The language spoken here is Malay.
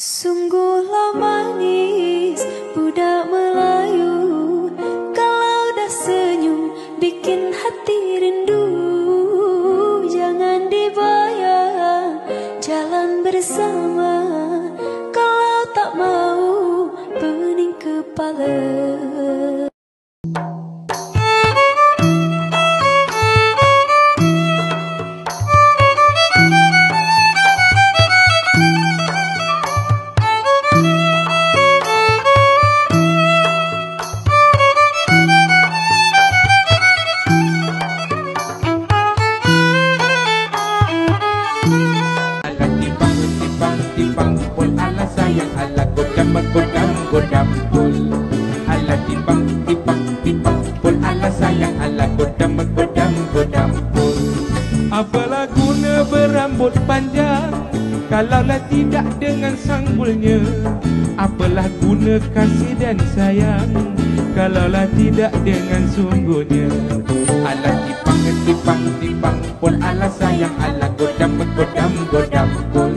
Sungguhlah manis budak Melayu, kalau dah senyum bikin hati rindu. Jangan dibayang jalan bersama, kalau tak mau pening kepala. Timbang pun ala sayang ala godam pun ala timbang pun ala sayang ala godam pun. Apalah guna berambut panjang kalaulah tidak dengan sanggulnya? Apalah guna kasih dan sayang kalaulah tidak dengan sungguhnya? Ala timbang pun ala sayang ala godam pun.